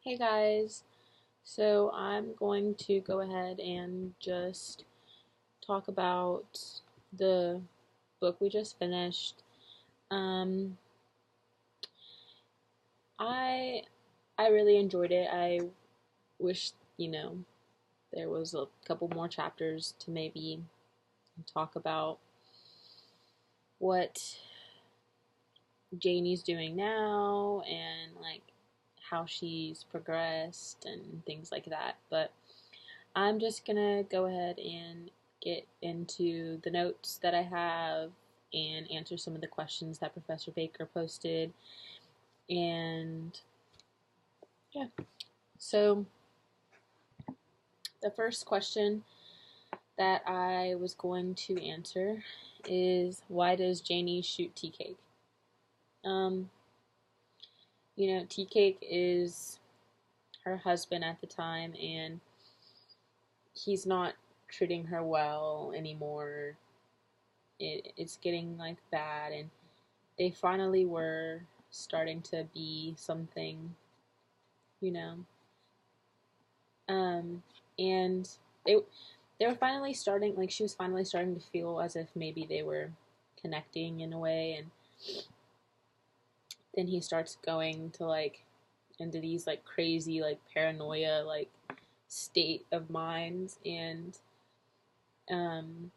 Hey guys, so I'm going to go ahead and just talk about the book we just finished. Um, I I really enjoyed it. I wish, there was a couple more chapters to maybe talk about what Janie's doing now and like how she's progressed and things like that. But I'm just gonna go ahead and get into the notes that I have and answer some of the questions that Professor Baker posted. And yeah, so the first question that I was going to answer is, why does Janie shoot Tea Cake? Um, Tea Cake is her husband at the time, and he's not treating her well anymore. It's getting like bad, and they finally were starting to be something, you know. And they they were finally starting, like she was finally starting to feel as if maybe they were connecting in a way. And then he starts going to like into these like crazy like paranoia like state of mind. And um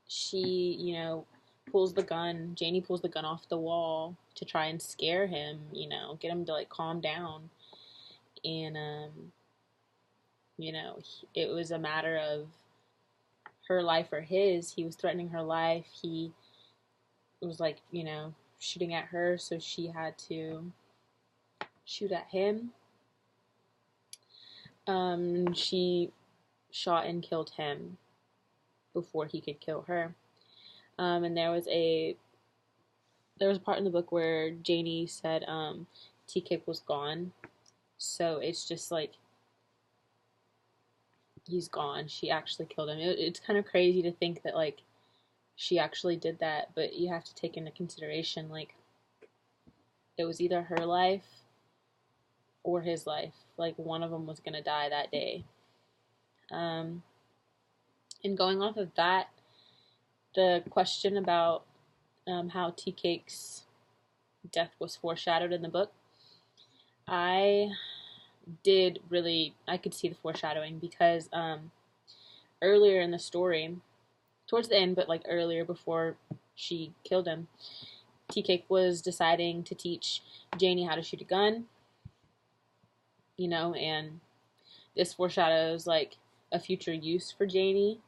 she, pulls the gun. Janie pulls the gun off the wall to try and scare him, get him to like calm down. And it was a matter of her life or his. He was threatening her life. He was like, shooting at her, so she had to shoot at him. She shot and killed him before he could kill her. And there was a part in the book where Janie said Tea Cake was gone. So it's just like he's gone. She actually killed him. It's kind of crazy to think that like she actually did that, but you have to take into consideration like it was either her life or his life. Like one of them was gonna die that day. Um, and going off of that, the question about how Tea Cake's death was foreshadowed in the book, I I could see the foreshadowing because earlier in the story, towards the end, but like earlier before she killed him, Tea Cake was deciding to teach Janie how to shoot a gun, and this foreshadows like a future use for Janie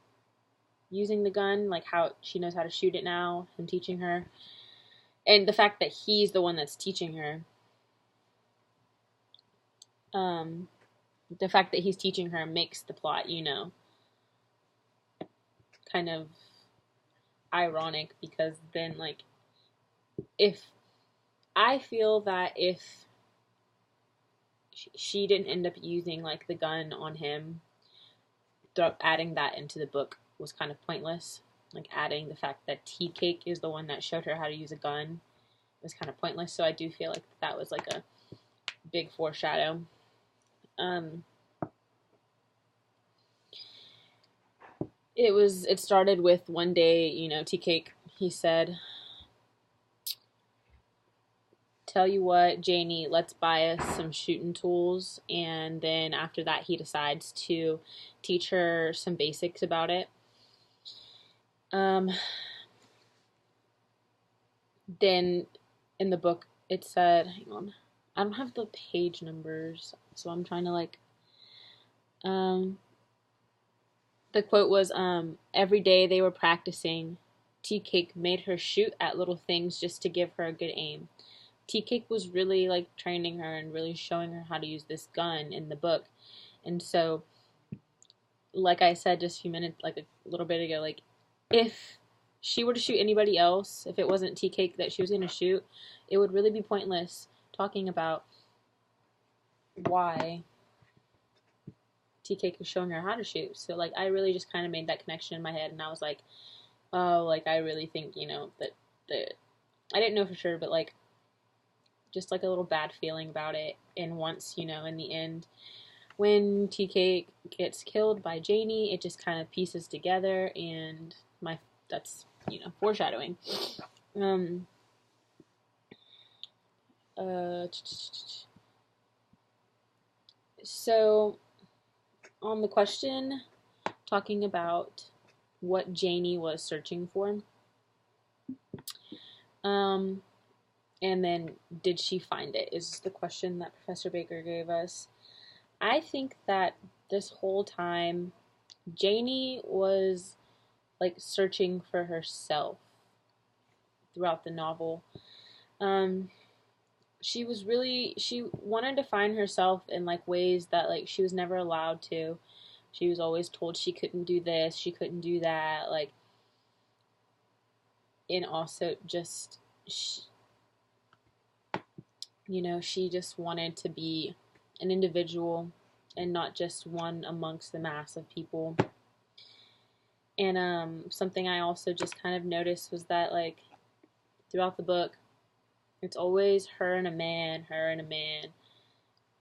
using the gun, like how she knows how to shoot it now, him teaching her. And the fact that he's the one that's teaching her, um, the fact that he's teaching her makes the plot, kind of ironic, because then, like, if I feel that if she didn't end up using, like, the gun on him, adding that into the book was kind of pointless. Like, adding the fact that Tea Cake is the one that showed her how to use a gun was kind of pointless. So I do feel like that was, like, a big foreshadow. Um, it started with one day, Tea Cake, he said, tell you what, Janie, let's buy us some shooting tools. And then after that, he decides to teach her some basics about it. Then in the book, it said, hang on, I don't have the page numbers, so I'm trying to like, the quote was, every day they were practicing, Tea Cake made her shoot at little things just to give her a good aim. Tea Cake was really like training her and really showing her how to use this gun in the book. And so, like I said just a few minutes, like a little bit ago, like if she were to shoot anybody else, if it wasn't Tea Cake that she was going to shoot, it would really be pointless talking about why Tea Cake was showing her how to shoot. So, like, I really just kind of made that connection in my head, and I was like, oh, like, I really think, that I didn't know for sure, but, like, just like a little bad feeling about it. And once, you know, in the end, when Tea Cake gets killed by Janie, it just kind of pieces together, and that's, you know, foreshadowing. Um, so on the question talking about what Janie was searching for, and then did she find it, is the question that Professor Baker gave us. I think that this whole time Janie was like searching for herself throughout the novel. Um, she wanted to find herself in like ways that like she was never allowed to. She was always told she couldn't do this, she couldn't do that, like, and also just you know, she just wanted to be an individual and not just one amongst the mass of people. And something I also just kind of noticed was that like throughout the book, it's always her and a man, her and a man,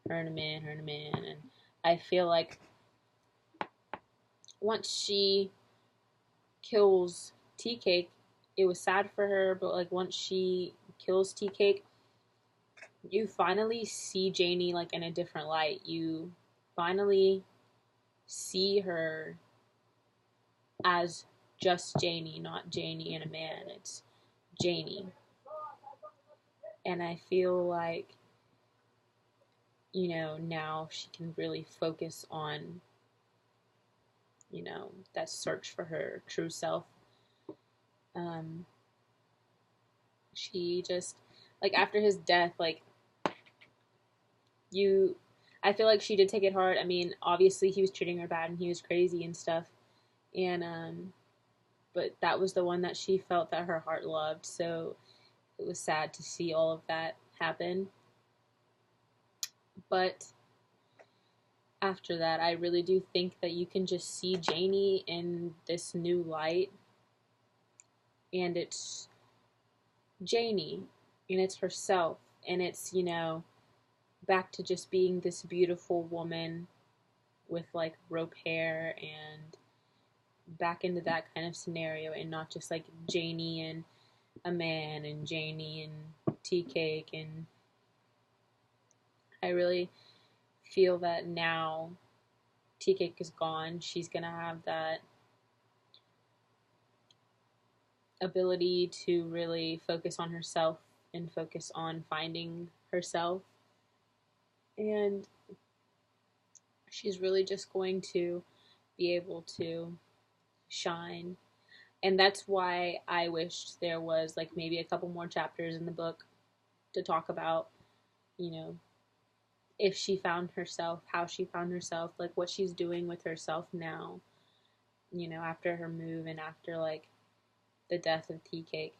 her and a man, her and a man. And I feel like once she kills Tea Cake, it was sad for her, but like once she kills Tea Cake, you finally see Janie like in a different light. You finally see her as just Janie, not Janie and a man. It's Janie. And I feel like, you know, now she can really focus on, you know, that search for her true self. She just, like, after his death, like, I feel like she did take it hard. I mean, obviously he was treating her bad and he was crazy and stuff. And, but that was the one that she felt that her heart loved. So it was sad to see all of that happen. But after that, I really do think that you can just see Janie in this new light. And it's Janie. And it's herself. And it's, you know, back to just being this beautiful woman with like rope hair, and back into that kind of scenario, and not just like Janie and a man and Janie and Tea Cake. And I really feel that now Tea Cake is gone, she's gonna have that ability to really focus on herself and focus on finding herself. And she's really just going to be able to shine. And that's why I wished there was like maybe a couple more chapters in the book to talk about, you know, if she found herself, how she found herself, like what she's doing with herself now, you know, after her move and after like the death of Tea Cake.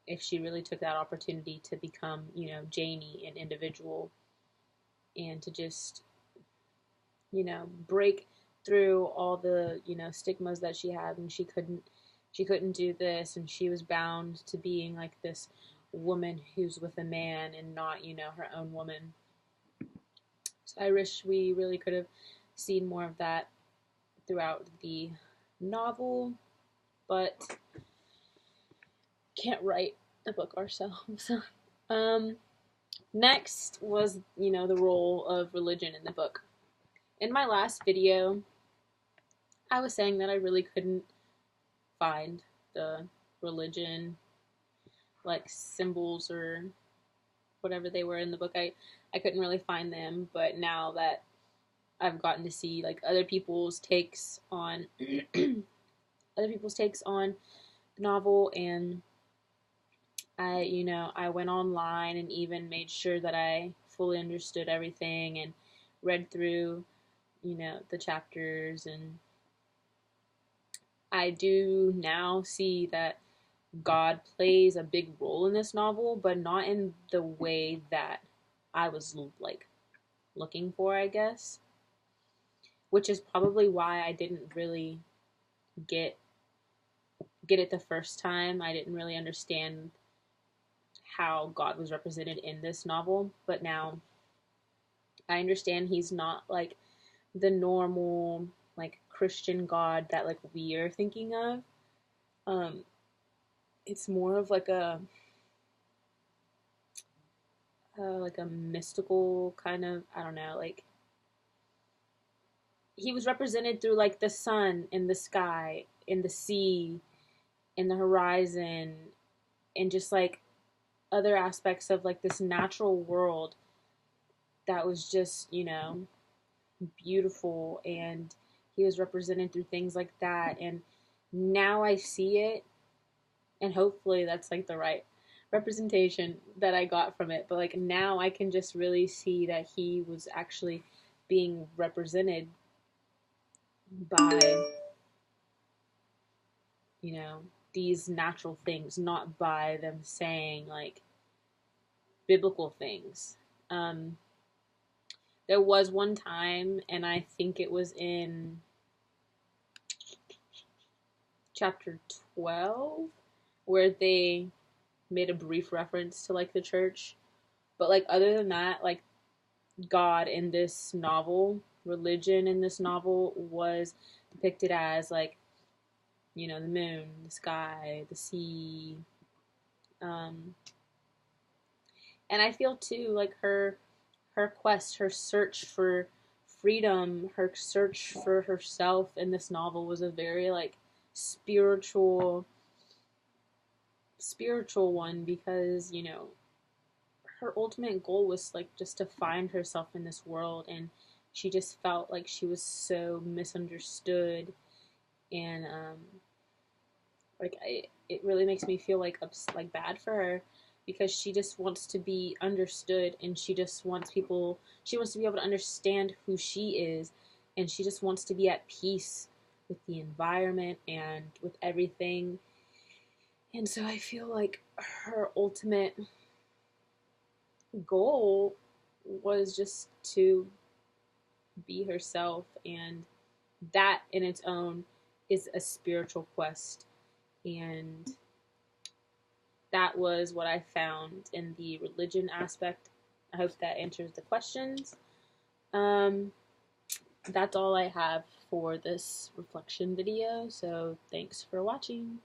If she really took that opportunity to become, you know, Janie, an individual, and to just, you know, break through all the, you know, stigmas that she had, and she couldn't do this, and she was bound to being like this woman who's with a man and not, you know, her own woman. So I wish we really could have seen more of that throughout the novel, but can't write a book ourselves. Next was, you know, the role of religion in the book. In my last video, I was saying that I really couldn't find the religion, like symbols or whatever they were in the book. I couldn't really find them, but now that I've gotten to see like other people's takes on other people's takes on the novel, and I went online and even made sure that I fully understood everything and read through, you know, the chapters, and I do now see that God plays a big role in this novel, but not in the way that I was like looking for, I guess. Which is probably why I didn't really get it the first time. I didn't really understand how God was represented in this novel, but now I understand he's not like the normal like Christian God that like we are thinking of. Um, it's more of like a mystical kind of, I don't know, like he was represented through like the sun in the sky, in the sea, in the horizon, and just like other aspects of like this natural world that was just, beautiful, and he was represented through things like that. And now I see it, and hopefully that's like the right representation that I got from it. But like now I can just really see that he was actually being represented by, you know, these natural things, not by them saying like biblical things. Um, there was one time, and I think it was in chapter 12, where they made a brief reference to like the church. But like other than that, like God in this novel, religion in this novel was depicted as like, the moon, the sky, the sea. Um, and I feel too like her quest, her search for freedom, her search for herself in this novel was a very like spiritual one, because her ultimate goal was like just to find herself in this world, and she just felt like she was so misunderstood. And it really makes me feel like like bad for her, because she just wants to be understood, and she wants to be able to understand who she is, and she just wants to be at peace with the environment and with everything. And so I feel like her ultimate goal was just to be herself, and that in its own is a spiritual quest. And that was what I found in the religion aspect. I hope that answers the questions. Um, that's all I have for this reflection video, so thanks for watching.